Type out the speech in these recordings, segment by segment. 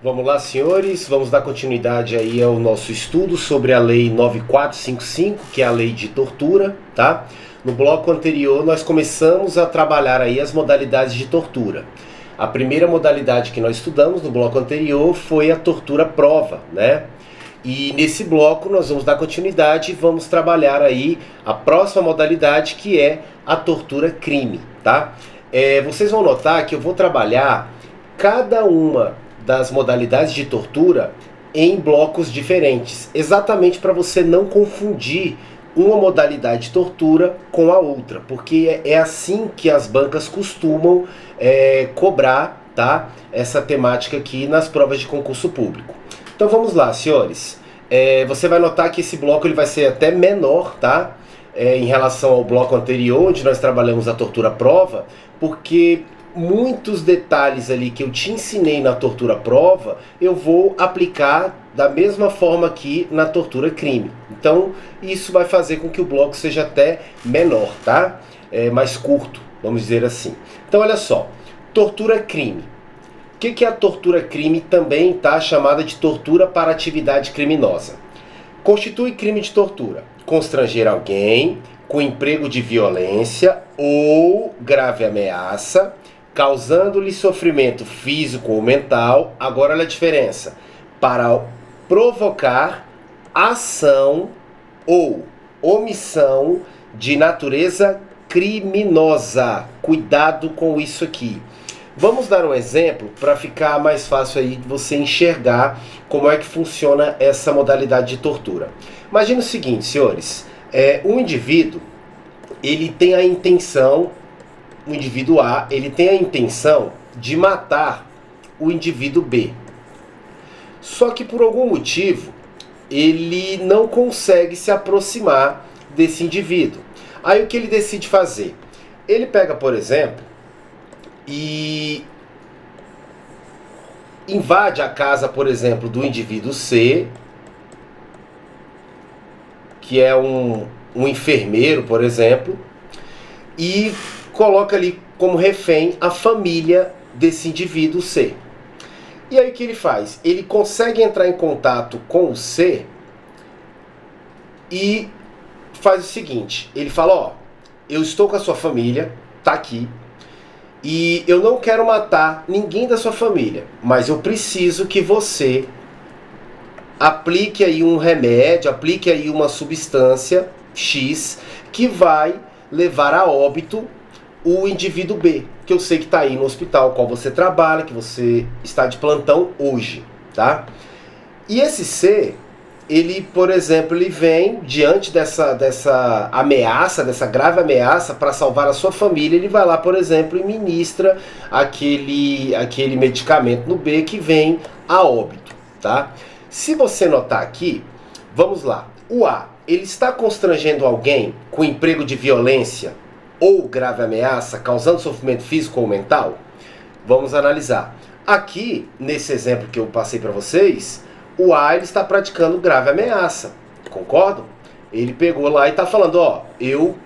Vamos lá, senhores, vamos dar continuidade aí ao nosso estudo sobre a Lei 9455, que é a lei de tortura, tá? No bloco anterior nós começamos a trabalhar aí as modalidades de tortura. A primeira modalidade que nós estudamos no bloco anterior foi a tortura prova, né? E nesse bloco nós vamos dar continuidade e vamos trabalhar aí a próxima modalidade, que é a tortura crime, tá? Vocês vão notar que eu vou trabalhar cada uma das modalidades de tortura em blocos diferentes, exatamente para você não confundir uma modalidade de tortura com a outra, porque é assim que as bancas costumam cobrar, tá? Essa temática aqui nas provas de concurso público. Então vamos lá, senhores. Você vai notar que esse bloco ele vai ser até menor, tá? Em relação ao bloco anterior, onde nós trabalhamos a tortura prova, porque muitos detalhes ali que eu te ensinei na tortura prova, eu vou aplicar da mesma forma aqui na tortura crime. Então, isso vai fazer com que o bloco seja até menor, tá? Mais curto, vamos dizer assim. Então, olha só. Tortura crime. O que é a tortura crime? Também tá chamada de tortura para atividade criminosa. Constitui crime de tortura. Constranger alguém com emprego de violência ou grave ameaça, causando-lhe sofrimento físico ou mental. Agora olha a diferença. Para provocar ação ou omissão de natureza criminosa. Cuidado com isso aqui. Vamos dar um exemplo para ficar mais fácil aí de você enxergar como é que funciona essa modalidade de tortura. Imagina o seguinte, senhores. Um indivíduo, ele tem a intenção... O indivíduo A, ele tem a intenção de matar o indivíduo B. Só que por algum motivo, ele não consegue se aproximar desse indivíduo. Aí o que ele decide fazer? Ele pega, por exemplo, e invade a casa, por exemplo, do indivíduo C, que é um enfermeiro, por exemplo, e coloca ali como refém a família desse indivíduo C. E aí o que ele faz? Ele consegue entrar em contato com o C e faz o seguinte, ele fala, ó, eu estou com a sua família, tá aqui, e eu não quero matar ninguém da sua família, mas eu preciso que você aplique aí um remédio, aplique aí uma substância X que vai levar a óbito o indivíduo B, que eu sei que está aí no hospital qual você trabalha, que você está de plantão hoje, tá? E esse C, ele, por exemplo, ele vem diante dessa ameaça, dessa grave ameaça, para salvar a sua família, ele vai lá, por exemplo, e ministra aquele medicamento no B que vem a óbito, tá? Se você notar aqui, vamos lá, o A, ele está constrangendo alguém com emprego de violência ou grave ameaça, causando sofrimento físico ou mental? Vamos analisar. Aqui, nesse exemplo que eu passei para vocês, o A ele está praticando grave ameaça. Concordam? Ele pegou lá e está falando, ó, eu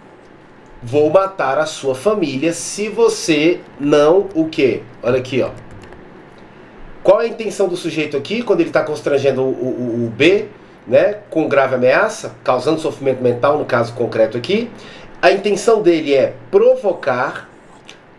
vou matar a sua família se você não o quê? Olha aqui, ó. Qual é a intenção do sujeito aqui quando ele está constrangendo o B, né, com grave ameaça, causando sofrimento mental, no caso concreto aqui? A intenção dele é provocar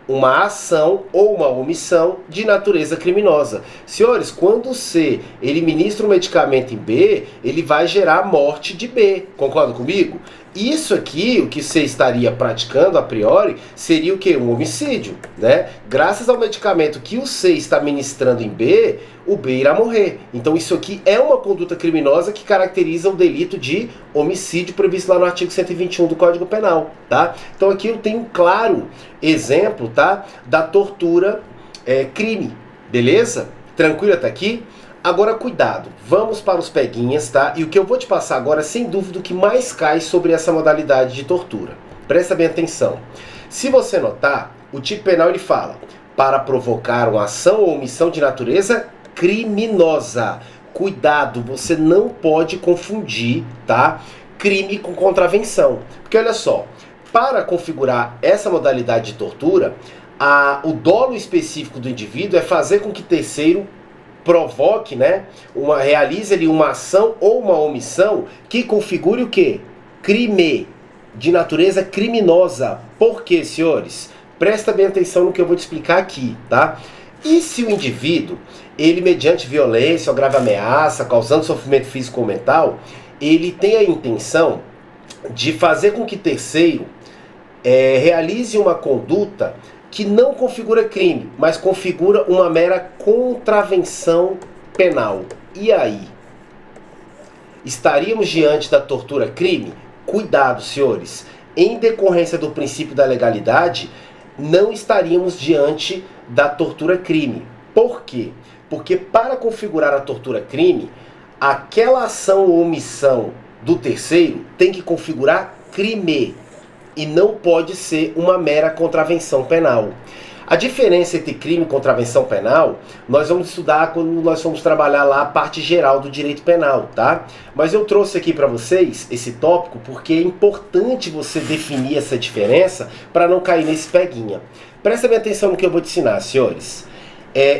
uma ação ou uma omissão de natureza criminosa. Senhores, quando C ele ministra um medicamento em B, ele vai gerar a morte de B. Concordam comigo? Isso aqui, o que C estaria praticando a priori, seria o quê? Um homicídio, né? Graças ao medicamento que o C está ministrando em B, o B irá morrer. Então isso aqui é uma conduta criminosa que caracteriza o delito de homicídio previsto lá no artigo 121 do Código Penal, tá? Então aqui eu tenho um claro exemplo, tá? Da tortura crime, beleza? Tranquilo até aqui? Agora cuidado, vamos para os peguinhas, tá? E o que eu vou te passar agora é sem dúvida o que mais cai sobre essa modalidade de tortura. Presta bem atenção. Se você notar, o tipo penal ele fala para provocar uma ação ou omissão de natureza criminosa. Cuidado, você não pode confundir, tá? Crime com contravenção. Porque olha só, para configurar essa modalidade de tortura, o dolo específico do indivíduo é fazer com que terceiro provoque, né, realize ali uma ação ou uma omissão que configure o quê? Crime, de natureza criminosa. Por quê, senhores? Presta bem atenção no que eu vou te explicar aqui, tá? E se o indivíduo, ele mediante violência ou grave ameaça, causando sofrimento físico ou mental, ele tem a intenção de fazer com que terceiro realize uma conduta que não configura crime, mas configura uma mera contravenção penal. E aí? Estaríamos diante da tortura crime? Cuidado, senhores. Em decorrência do princípio da legalidade, não estaríamos diante da tortura crime. Por quê? Porque para configurar a tortura crime, aquela ação ou omissão do terceiro tem que configurar crime e não pode ser uma mera contravenção penal. A diferença entre crime e contravenção penal, nós vamos estudar quando nós vamos trabalhar lá a parte geral do direito penal, tá? Mas eu trouxe aqui para vocês esse tópico porque é importante você definir essa diferença para não cair nesse peguinha. Presta bem atenção no que eu vou te ensinar, senhores.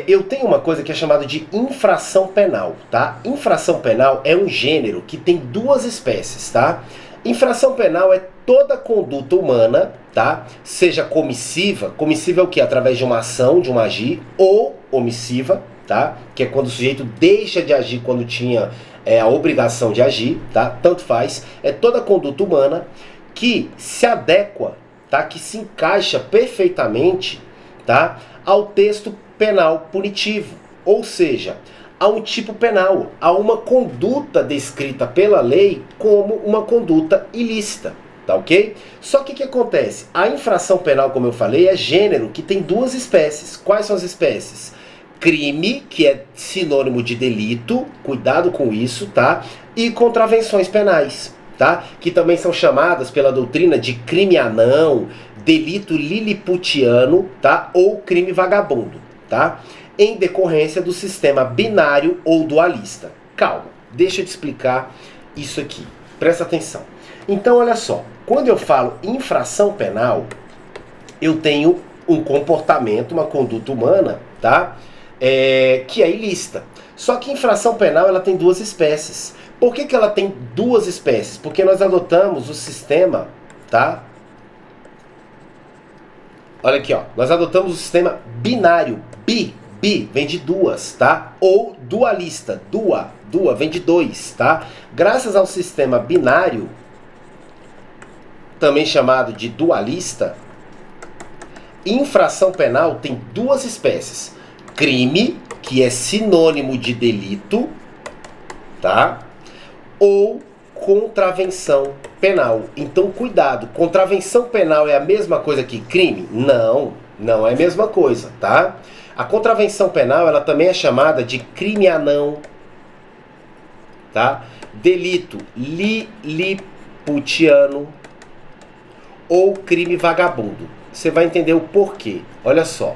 Eu tenho uma coisa que é chamada de infração penal, tá? Infração penal é um gênero que tem duas espécies, tá? Infração penal é toda conduta humana, tá? Seja comissiva, comissiva é o que? Através de uma ação, de um agir, ou omissiva, tá? Que é quando o sujeito deixa de agir quando tinha a obrigação de agir, tá? Tanto faz. É toda conduta humana que se adequa, tá? Que se encaixa perfeitamente, tá? Ao texto penal punitivo, ou seja, a um tipo penal, a uma conduta descrita pela lei como uma conduta ilícita, tá ok? Só que o que acontece? A infração penal, como eu falei, é gênero que tem duas espécies. Quais são as espécies? Crime, que é sinônimo de delito, cuidado com isso, tá? E contravenções penais, tá? Que também são chamadas pela doutrina de crime anão, delito liliputiano, tá? Ou crime vagabundo, tá? Em decorrência do sistema binário ou dualista. Calma, deixa eu te explicar isso aqui. Presta atenção. Então, olha só. Quando eu falo infração penal, eu tenho um comportamento, uma conduta humana, tá? Que é ilícita. Só que infração penal, ela tem duas espécies. Por que ela tem duas espécies? Porque nós adotamos o sistema, tá? Olha aqui, ó. Nós adotamos o sistema binário. Bi vem de duas, tá? Ou dualista. Dua vem de dois, tá? Graças ao sistema binário, também chamado de dualista, infração penal tem duas espécies. Crime, que é sinônimo de delito, tá? Ou contravenção penal. Então, cuidado. Contravenção penal é a mesma coisa que crime? Não, não é a mesma coisa, tá? A contravenção penal, ela também é chamada de crime anão, tá? Delito liliputiano ou crime vagabundo. Você vai entender o porquê. Olha só.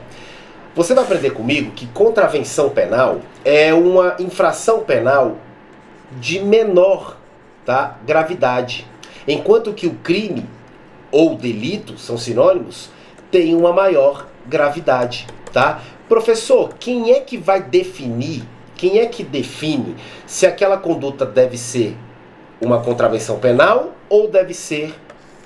Você vai aprender comigo que contravenção penal é uma infração penal de menor, tá, gravidade. Enquanto que o crime ou delito, são sinônimos, tem uma maior gravidade, tá? Professor, quem é que vai definir, quem é que define se aquela conduta deve ser uma contravenção penal ou deve ser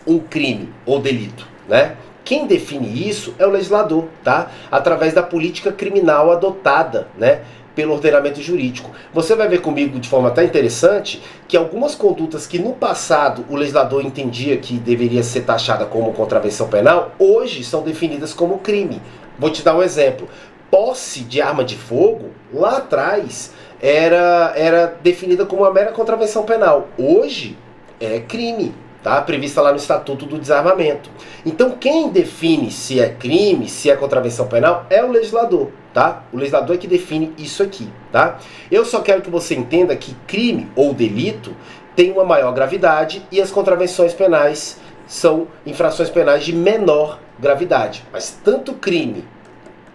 um crime ou delito, né? Quem define isso é o legislador, tá? Através da política criminal adotada, né, pelo ordenamento jurídico. Você vai ver comigo de forma até interessante que algumas condutas que no passado o legislador entendia que deveria ser taxada como contravenção penal, hoje são definidas como crime. Vou te dar um exemplo. Posse de arma de fogo, lá atrás, era definida como uma mera contravenção penal. Hoje é crime, tá? Prevista lá no Estatuto do Desarmamento. Então quem define se é crime, se é contravenção penal, é o legislador, tá? O legislador é que define isso aqui, tá? Eu só quero que você entenda que crime ou delito tem uma maior gravidade e as contravenções penais são infrações penais de menor gravidade. Mas tanto crime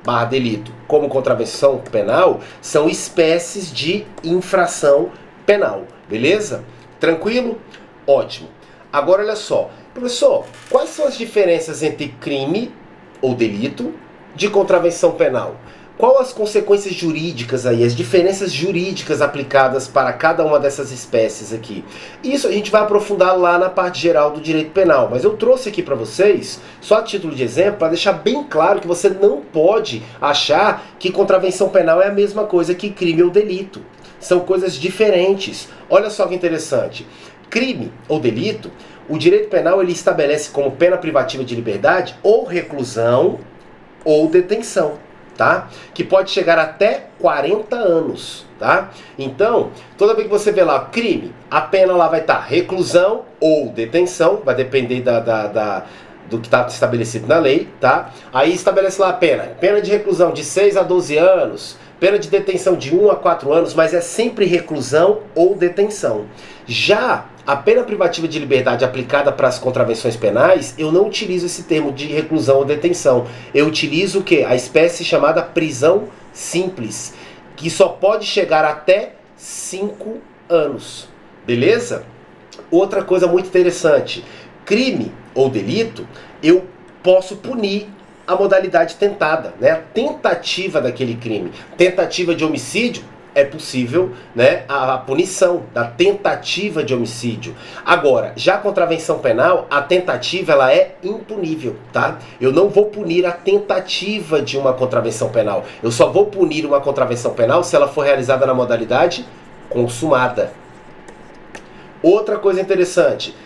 / delito como contravenção penal são espécies de infração penal, beleza? Tranquilo? Ótimo. Agora olha só, professor, quais são as diferenças entre crime ou delito de contravenção penal? Qual as consequências jurídicas aí, as diferenças jurídicas aplicadas para cada uma dessas espécies aqui? Isso a gente vai aprofundar lá na parte geral do direito penal, mas eu trouxe aqui para vocês, só a título de exemplo, para deixar bem claro que você não pode achar que contravenção penal é a mesma coisa que crime ou delito. São coisas diferentes. Olha só que interessante. Crime ou delito, o direito penal ele estabelece como pena privativa de liberdade ou reclusão ou detenção, tá? Que pode chegar até 40 anos, tá? Então, toda vez que você vê lá crime, a pena lá vai estar reclusão ou detenção, vai depender do que está estabelecido na lei, tá? Aí estabelece lá a pena de reclusão de 6 a 12 anos, pena de detenção de 1 a 4 anos, mas é sempre reclusão ou detenção. Já a pena privativa de liberdade aplicada para as contravenções penais, eu não utilizo esse termo de reclusão ou detenção. Eu utilizo o quê? A espécie chamada prisão simples, que só pode chegar até 5 anos. Beleza? Outra coisa muito interessante. Crime ou delito, eu posso punir a modalidade tentada, né? A tentativa daquele crime. Tentativa de homicídio, é possível, né, a punição da tentativa de homicídio. Agora, já a contravenção penal, a tentativa ela é impunível, tá? Eu não vou punir a tentativa de uma contravenção penal. Eu só vou punir uma contravenção penal se ela for realizada na modalidade consumada. Outra coisa interessante,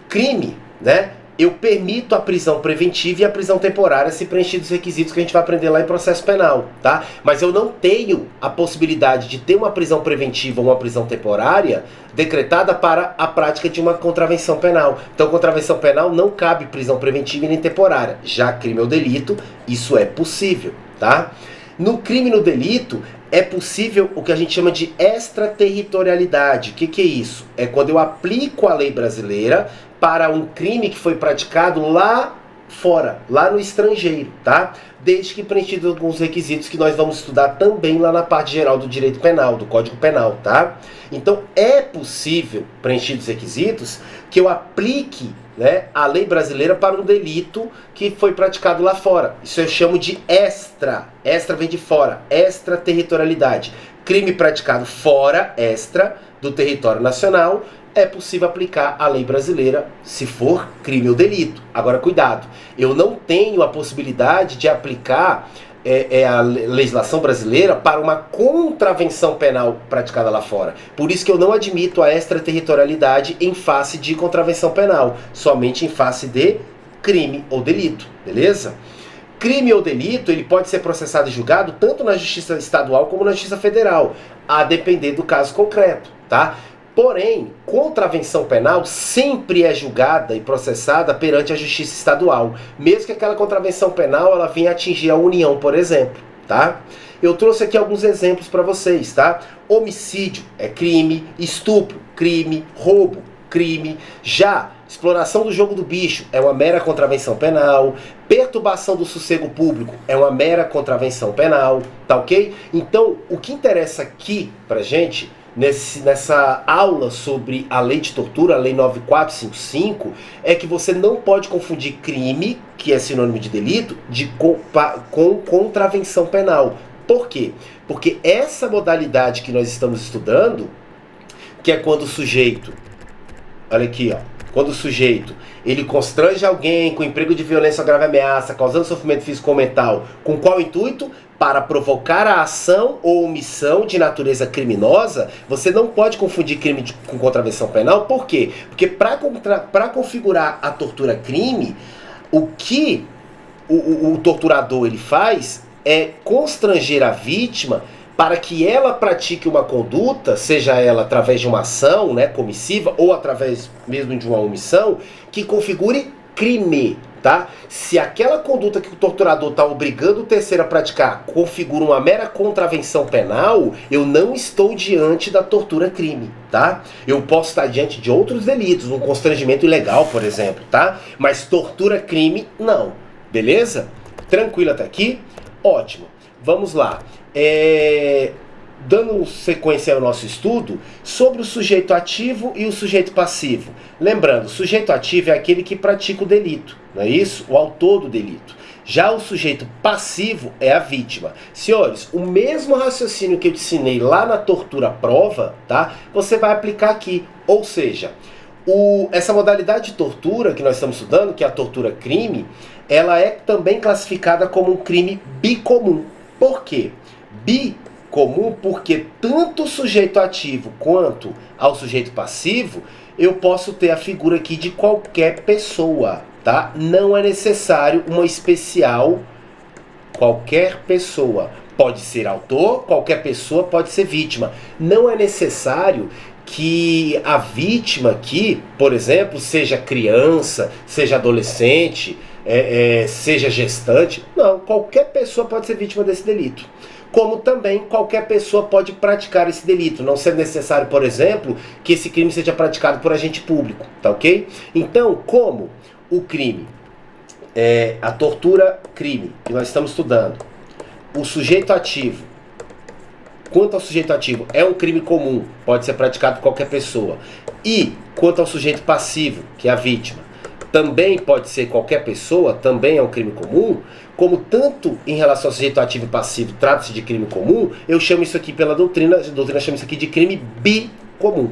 crime, né? Eu permito a prisão preventiva e a prisão temporária se preenchidos os requisitos que a gente vai aprender lá em processo penal, tá? Mas eu não tenho a possibilidade de ter uma prisão preventiva ou uma prisão temporária decretada para a prática de uma contravenção penal. Então, contravenção penal não cabe prisão preventiva e nem temporária. Já crime ou delito, isso é possível, tá? No crime e no delito, é possível o que a gente chama de extraterritorialidade. O que é isso? É quando eu aplico a lei brasileira para um crime que foi praticado lá fora, lá no estrangeiro, tá? Desde que preenchidos alguns requisitos que nós vamos estudar também lá na parte geral do direito penal, do Código Penal, tá? Então é possível, preenchidos os requisitos, que eu aplique, né, a lei brasileira para um delito que foi praticado lá fora. Isso eu chamo de extra. Extra vem de fora, extraterritorialidade. Crime praticado fora, extra, do território nacional, é possível aplicar a lei brasileira se for crime ou delito. Agora, cuidado, eu não tenho a possibilidade de aplicar a legislação brasileira para uma contravenção penal praticada lá fora. Por isso que eu não admito a extraterritorialidade em face de contravenção penal, somente em face de crime ou delito, beleza? Crime ou delito, ele pode ser processado e julgado tanto na Justiça Estadual como na Justiça Federal, a depender do caso concreto, tá? Porém, contravenção penal sempre é julgada e processada perante a Justiça Estadual, mesmo que aquela contravenção penal ela venha atingir a União, por exemplo, tá? Eu trouxe aqui alguns exemplos para vocês, tá? Homicídio é crime, estupro, crime, roubo, crime. Já exploração do jogo do bicho é uma mera contravenção penal. Perturbação do sossego público é uma mera contravenção penal, tá ok? Então, o que interessa aqui pra gente nessa aula sobre a lei de tortura, a lei 9455, é que você não pode confundir crime, que é sinônimo de delito, com contravenção penal. Por quê? Porque essa modalidade que nós estamos estudando, que é quando o sujeito, olha aqui, ó, quando o sujeito ele constrange alguém com emprego de violência ou grave ameaça, causando sofrimento físico ou mental, com qual intuito? Para provocar a ação ou omissão de natureza criminosa, você não pode confundir crime com contravenção penal. Por quê? Porque para configurar a tortura crime, o que o torturador ele faz é constranger a vítima para que ela pratique uma conduta, seja ela através de uma ação, né, comissiva, ou através mesmo de uma omissão, que configure crime, tá? Se aquela conduta que o torturador está obrigando o terceiro a praticar configura uma mera contravenção penal, eu não estou diante da tortura crime, tá? Eu posso estar diante de outros delitos, um constrangimento ilegal, por exemplo, tá? Mas tortura crime, não. Beleza? Tranquilo até aqui? Ótimo. Vamos lá. Dando sequência ao nosso estudo sobre o sujeito ativo e o sujeito passivo. Lembrando, o sujeito ativo é aquele que pratica o delito, não é isso? O autor do delito. Já o sujeito passivo é a vítima. Senhores, o mesmo raciocínio que eu te ensinei lá na tortura prova, tá? Você vai aplicar aqui. Ou seja, essa modalidade de tortura que nós estamos estudando, que é a tortura crime, ela é também classificada como um crime bicomum. Por quê? Bicomum porque tanto o sujeito ativo quanto ao sujeito passivo, eu posso ter a figura aqui de qualquer pessoa, tá? Não é necessário uma especial, qualquer pessoa. Pode ser autor, qualquer pessoa pode ser vítima. Não é necessário que a vítima aqui, por exemplo, seja criança, seja adolescente, seja gestante. Não, qualquer pessoa pode ser vítima desse delito. Como também qualquer pessoa pode praticar esse delito, não sendo necessário, por exemplo, que esse crime seja praticado por agente público, tá ok? Então, como o crime, a tortura crime, que nós estamos estudando, o sujeito ativo, quanto ao sujeito ativo, é um crime comum, pode ser praticado por qualquer pessoa, e quanto ao sujeito passivo, que é a vítima, também pode ser qualquer pessoa, também é um crime comum, como tanto em relação ao sujeito ativo e passivo trata-se de crime comum, eu chamo isso aqui pela doutrina, a doutrina chama isso aqui de crime bicomum.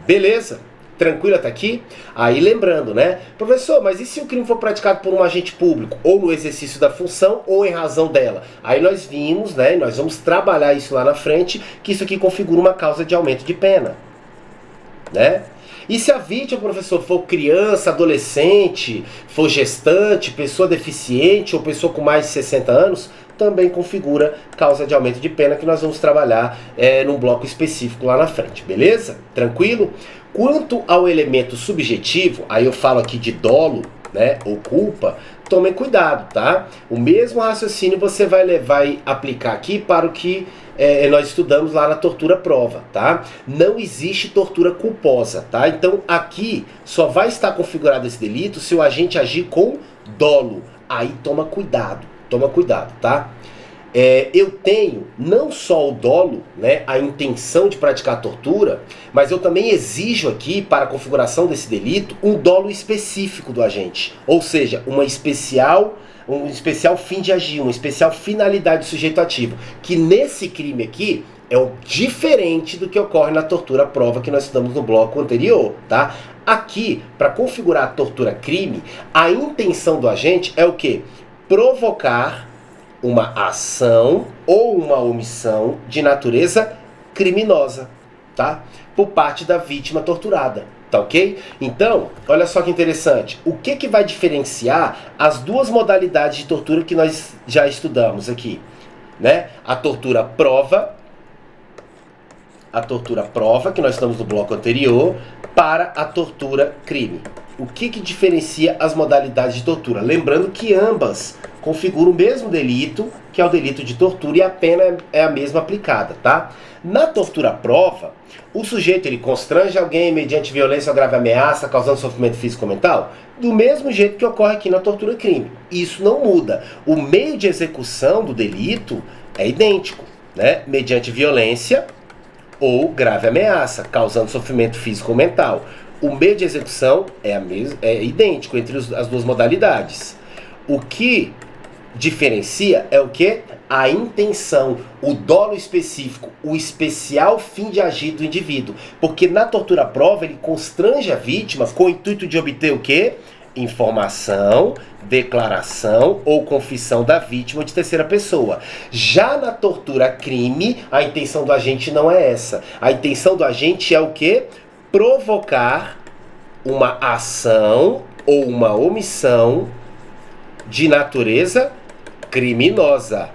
Beleza? Tranquilo até aqui? Aí lembrando, né? Professor, mas e se o crime for praticado por um agente público, ou no exercício da função, ou em razão dela? Aí nós vimos, né? Nós vamos trabalhar isso lá na frente, que isso aqui configura uma causa de aumento de pena, né? E se a vítima, professor, for criança, adolescente, for gestante, pessoa deficiente ou pessoa com mais de 60 anos, também configura causa de aumento de pena, que nós vamos trabalhar num bloco específico lá na frente, beleza? Tranquilo? Quanto ao elemento subjetivo, aí eu falo aqui de dolo, né, ou culpa, tomem cuidado, tá? O mesmo raciocínio você vai aplicar aqui para o que nós estudamos lá na tortura prova, tá? Não existe tortura culposa, tá? Então aqui só vai estar configurado esse delito se o agente agir com dolo. Aí toma cuidado, tá? Eu tenho não só o dolo, né, a intenção de praticar a tortura, mas eu também exijo aqui, para a configuração desse delito, um dolo específico do agente. Ou seja, um especial fim de agir, uma especial finalidade do sujeito ativo, que nesse crime aqui é diferente do que ocorre na tortura prova que nós estudamos no bloco anterior, tá? Aqui, para configurar a tortura crime, a intenção do agente é o quê? Provocar uma ação ou uma omissão de natureza criminosa, tá? Por parte da vítima torturada, tá ok? Então, olha só que interessante. O que vai diferenciar as duas modalidades de tortura que nós já estudamos aqui, né? A tortura prova, que nós estamos no bloco anterior, para a tortura crime. O que diferencia as modalidades de tortura? Lembrando que ambas configuram o mesmo delito, que é o delito de tortura, e a pena é a mesma aplicada, tá? Na tortura prova, o sujeito ele constrange alguém mediante violência ou grave ameaça, causando sofrimento físico ou mental, do mesmo jeito que ocorre aqui na tortura crime. Isso não muda. O meio de execução do delito é idêntico, né? Mediante violência ou grave ameaça, causando sofrimento físico ou mental. O meio de execução é idêntico entre as duas modalidades. O que diferencia é o que? A intenção, o dolo específico, o especial fim de agir do indivíduo. Porque na tortura prova ele constrange a vítima com o intuito de obter o quê? Informação, declaração ou confissão da vítima de terceira pessoa. Já na tortura crime, a intenção do agente não é essa. A intenção do agente é o quê? Provocar uma ação ou uma omissão de natureza criminosa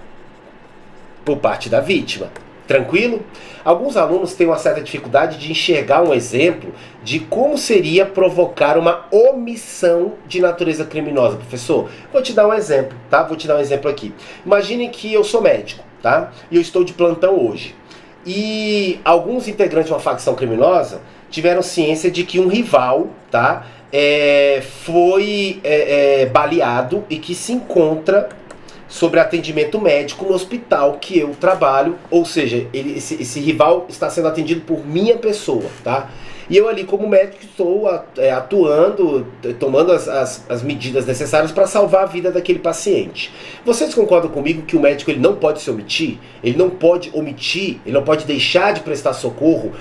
por parte da vítima. Tranquilo? Alguns alunos têm uma certa dificuldade de enxergar um exemplo de como seria provocar uma omissão de natureza criminosa. Professor, vou te dar um exemplo, tá? Vou te dar um exemplo aqui. Imagine que eu sou médico, tá? E eu estou de plantão hoje. E alguns integrantes de uma facção criminosa tiveram ciência de que um rival, tá? Foi baleado e que se encontra sobre atendimento médico no hospital que eu trabalho, ou seja, esse rival está sendo atendido por minha pessoa, tá? E eu ali como médico estou atuando, tomando as medidas necessárias para salvar a vida daquele paciente. Vocês concordam comigo que o médico ele não pode se omitir? Ele não pode omitir, ele não pode deixar de prestar socorro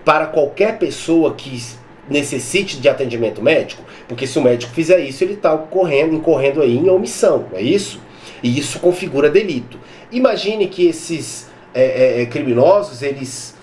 para qualquer pessoa que necessite de atendimento médico? Porque se o médico fizer isso, ele está incorrendo aí em omissão, não é isso? E isso configura delito. Imagine que esses criminosos, eles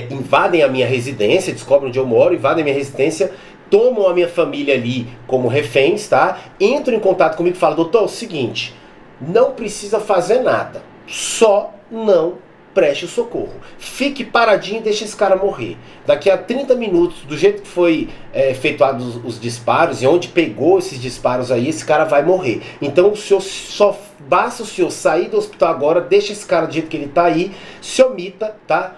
invadem a minha residência, descobrem onde eu moro, invadem a minha residência, tomam a minha família ali como reféns, tá? Entram em contato comigo e falam: doutor, é o seguinte, não precisa fazer nada, só não preste o socorro. Fique paradinho e deixe esse cara morrer. Daqui a 30 minutos, do jeito que foi efetuados os disparos e onde pegou esses disparos aí, esse cara vai morrer. Então o senhor só basta o senhor sair do hospital agora, deixa esse cara do jeito que ele tá aí, se omita, tá?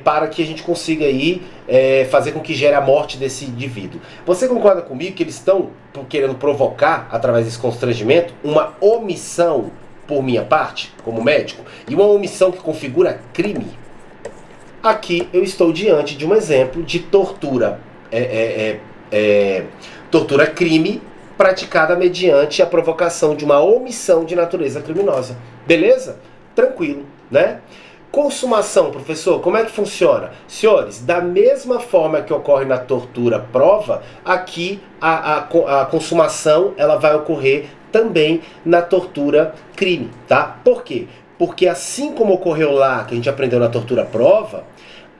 Para que a gente consiga aí fazer com que gere a morte desse indivíduo. Você concorda comigo que eles estão querendo provocar, através desse constrangimento, uma omissão por minha parte, como médico, e uma omissão que configura crime? Aqui eu estou diante de um exemplo de tortura, tortura crime praticada mediante a provocação de uma omissão de natureza criminosa. Beleza? Tranquilo, né? Consumação, professor, como é que funciona? Senhores, da mesma forma que ocorre na tortura prova, aqui a consumação ela vai ocorrer também na tortura crime, tá? Por quê? Porque assim como ocorreu lá, que a gente aprendeu na tortura prova,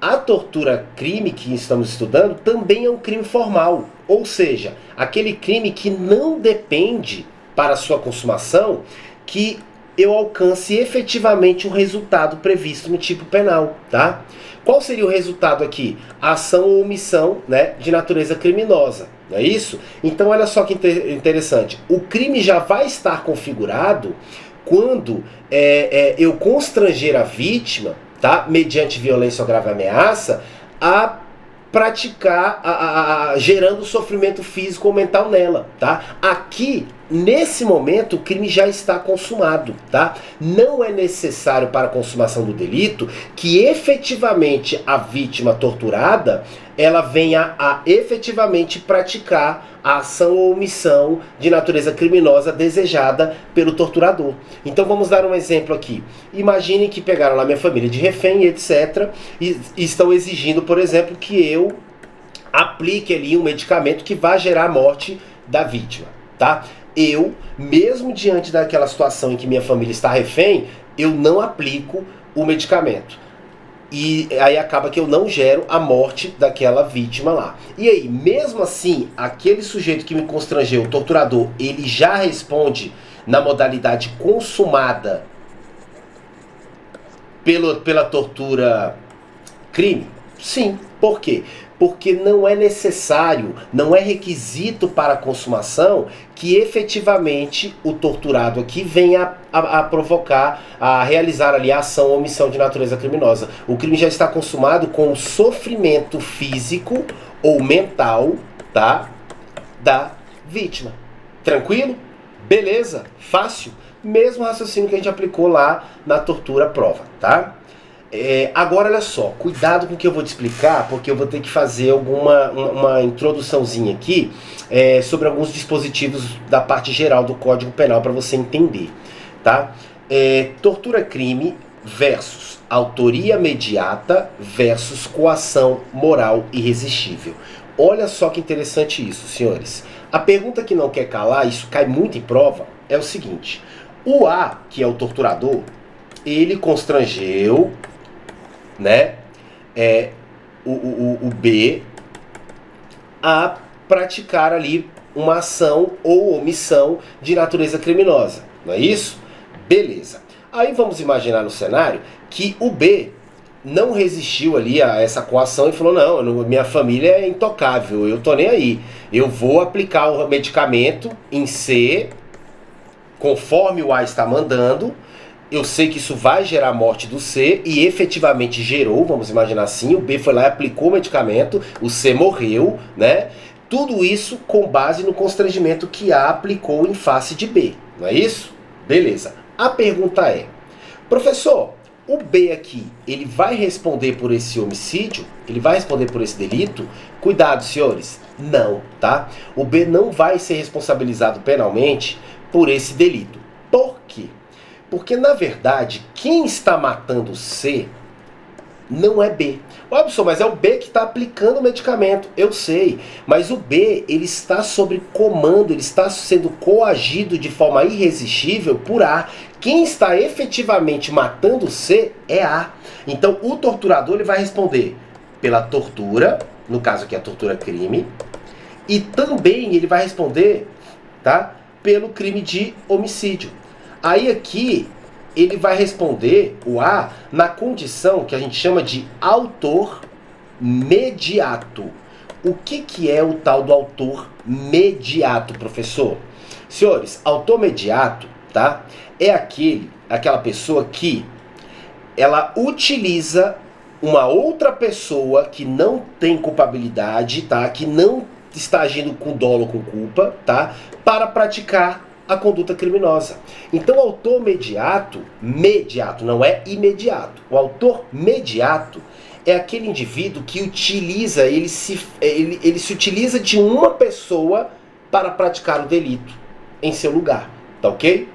a tortura crime que estamos estudando também é um crime formal. Ou seja, aquele crime que não depende para sua consumação que eu alcance efetivamente o resultado previsto no tipo penal, tá? Qual seria o resultado aqui? A ação ou omissão, né, de natureza criminosa, não é isso? Então olha só que interessante, o crime já vai estar configurado quando eu constranger a vítima, tá, mediante violência ou grave ameaça, a praticar, gerando sofrimento físico ou mental nela, tá? Aqui, nesse momento, o crime já está consumado, tá? Não é necessário para a consumação do delito que efetivamente a vítima torturada ela venha a efetivamente praticar a ação ou omissão de natureza criminosa desejada pelo torturador. Então vamos dar um exemplo aqui. Imagine que pegaram lá minha família de refém, etc. E estão exigindo, por exemplo, que eu aplique ali um medicamento que vai gerar a morte da vítima, tá? Eu, mesmo diante daquela situação em que minha família está refém, eu não aplico o medicamento. E aí acaba que eu não gero a morte daquela vítima lá. E aí, mesmo assim, aquele sujeito que me constrangeu, o torturador, ele já responde na modalidade consumada pela tortura crime? Sim. Por quê? Porque não é necessário, não é requisito para a consumação que efetivamente o torturado aqui venha a provocar, a realizar ali a ação ou omissão de natureza criminosa. O crime já está consumado com o sofrimento físico ou mental, tá, da vítima. Tranquilo? Beleza? Fácil? Mesmo raciocínio que a gente aplicou lá na tortura prova, tá? Agora olha só, cuidado com o que eu vou te explicar, porque eu vou ter que fazer uma introduçãozinha aqui sobre alguns dispositivos da parte geral do Código Penal para você entender, tá? Tortura crime versus autoria imediata versus coação moral irresistível. Olha só que interessante isso, senhores. A pergunta que não quer calar, isso cai muito em prova, é o seguinte: o A, que é o torturador, ele constrangeu, né, o B a praticar ali uma ação ou omissão de natureza criminosa, não é isso? Beleza. Aí vamos imaginar no cenário que o B não resistiu ali a essa coação e falou: não, minha família é intocável, eu tô nem aí, eu vou aplicar o medicamento em C conforme o A está mandando. Eu sei que isso vai gerar a morte do C e efetivamente gerou, vamos imaginar assim, o B foi lá e aplicou o medicamento, o C morreu, né? Tudo isso com base no constrangimento que A aplicou em face de B, não é isso? Beleza. A pergunta é: professor, O B aqui, ele vai responder por esse homicídio? Ele vai responder por esse delito? Cuidado, senhores, não, tá? O B não vai ser responsabilizado penalmente por esse delito. Por quê? Porque, na verdade, quem está matando C não é B. Óbvio, mas é o B que está aplicando o medicamento, eu sei. Mas o B, ele está sob comando, ele está sendo coagido de forma irresistível por A. Quem está efetivamente matando C é A. Então, o torturador ele vai responder pela tortura, no caso aqui a tortura crime, e também ele vai responder, tá, pelo crime de homicídio. Aí aqui ele vai responder, o A, na condição que a gente chama de autor mediato. O que é o tal do autor mediato, professor? Senhores, autor mediato, tá, é aquela pessoa que ela utiliza uma outra pessoa que não tem culpabilidade, tá, que não está agindo com dolo ou com culpa, tá, para praticar a conduta criminosa. Então, o autor mediato, não é imediato. O autor mediato é aquele indivíduo que utiliza, ele se utiliza de uma pessoa para praticar o delito em seu lugar, tá ok?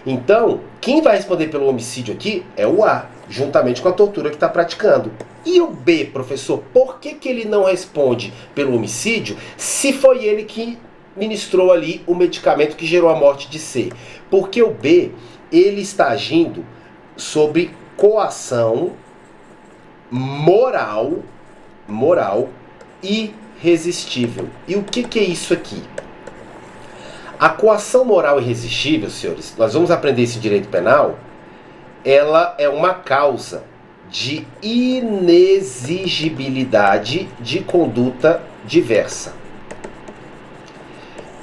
Então, quem vai responder pelo homicídio aqui é o A, juntamente com a tortura que está praticando. E o B, professor, por que ele não responde pelo homicídio se foi ele que ministrou ali o medicamento que gerou a morte de C? Porque o B, ele está agindo sob coação moral irresistível. E o que é isso aqui? A coação moral irresistível, senhores, nós vamos aprender isso em direito penal, ela é uma causa de inexigibilidade de conduta diversa.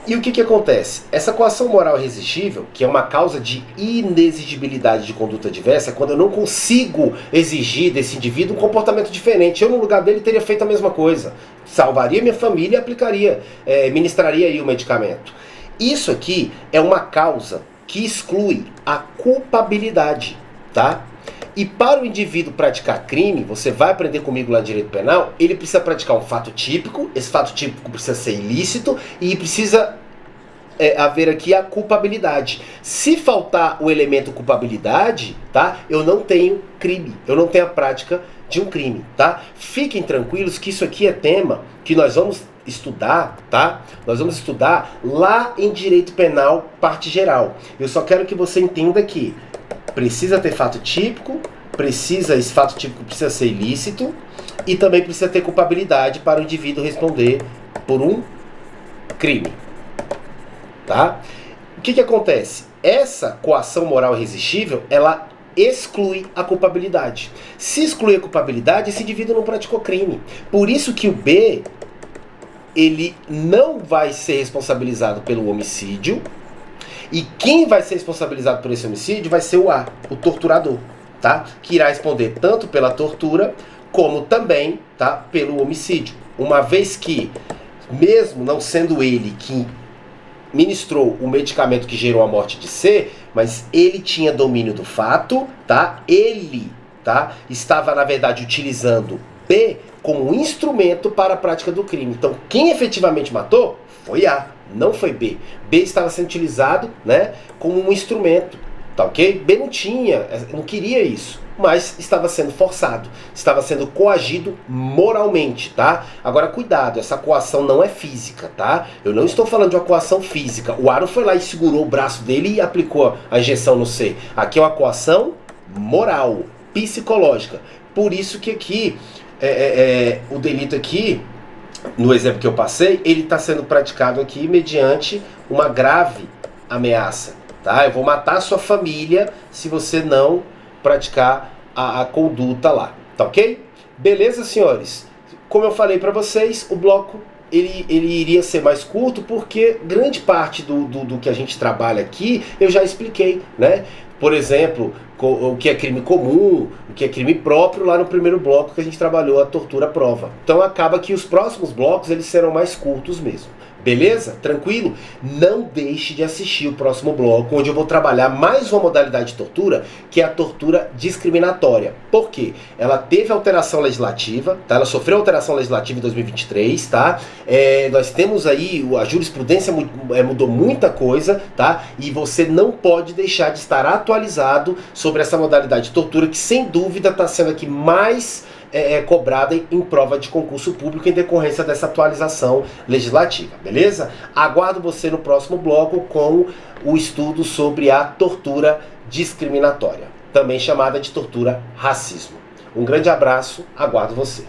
E o que acontece? Essa coação moral irresistível, que é uma causa de inexigibilidade de conduta diversa, é quando eu não consigo exigir desse indivíduo um comportamento diferente. Eu, no lugar dele, teria feito a mesma coisa. Salvaria minha família e aplicaria, ministraria aí o medicamento. Isso aqui é uma causa que exclui a culpabilidade, tá? E para o indivíduo praticar crime, você vai aprender comigo lá em direito penal, ele precisa praticar um fato típico, esse fato típico precisa ser ilícito e precisa haver aqui a culpabilidade. Se faltar o elemento culpabilidade, tá? Eu não tenho crime, eu não tenho a prática de um crime, tá? Fiquem tranquilos que isso aqui é tema que nós vamos estudar, tá? Nós vamos estudar lá em direito penal, parte geral. Eu só quero que você entenda que precisa ter fato típico, esse fato típico precisa ser ilícito e também precisa ter culpabilidade para o indivíduo responder por um crime, tá? O que acontece? Essa coação moral irresistível, ela exclui a culpabilidade. Se exclui a culpabilidade, esse indivíduo não praticou crime. Por isso que o B, ele não vai ser responsabilizado pelo homicídio. E quem vai ser responsabilizado por esse homicídio vai ser o A, o torturador, tá? Que irá responder tanto pela tortura, como também, tá, pelo homicídio. Uma vez que, mesmo não sendo ele que ministrou o medicamento que gerou a morte de C, mas ele tinha domínio do fato, tá? Ele, tá, estava, na verdade, utilizando B como um instrumento para a prática do crime. Então, quem efetivamente matou foi A, não foi B. B estava sendo utilizado, né, como um instrumento, tá ok? B não queria isso, mas estava sendo forçado, estava sendo coagido moralmente, tá? Agora, cuidado, essa coação não é física, tá? Eu não estou falando de uma coação física. O A não foi lá e segurou o braço dele e aplicou a injeção no C. Aqui é uma coação moral, psicológica. Por isso que aqui, o delito aqui, no exemplo que eu passei, ele está sendo praticado aqui mediante uma grave ameaça, tá? Eu vou matar a sua família se você não praticar a conduta lá, tá ok? Beleza, senhores? Como eu falei para vocês, o bloco ele iria ser mais curto porque grande parte do que a gente trabalha aqui eu já expliquei, né? Por exemplo, o que é crime comum, o que é crime próprio, lá no primeiro bloco que a gente trabalhou a tortura à prova. Então acaba que os próximos blocos eles serão mais curtos mesmo. Beleza? Tranquilo? Não deixe de assistir o próximo bloco, onde eu vou trabalhar mais uma modalidade de tortura, que é a tortura discriminatória. Por quê? Ela teve alteração legislativa, tá? Ela sofreu alteração legislativa em 2023, tá? Nós temos aí, a jurisprudência mudou muita coisa, tá? E você não pode deixar de estar atualizado sobre essa modalidade de tortura, que sem dúvida está sendo aqui mais cobrada em prova de concurso público em decorrência dessa atualização legislativa, beleza? Aguardo você no próximo bloco com o estudo sobre a tortura discriminatória, também chamada de tortura racismo. Um grande abraço, aguardo você.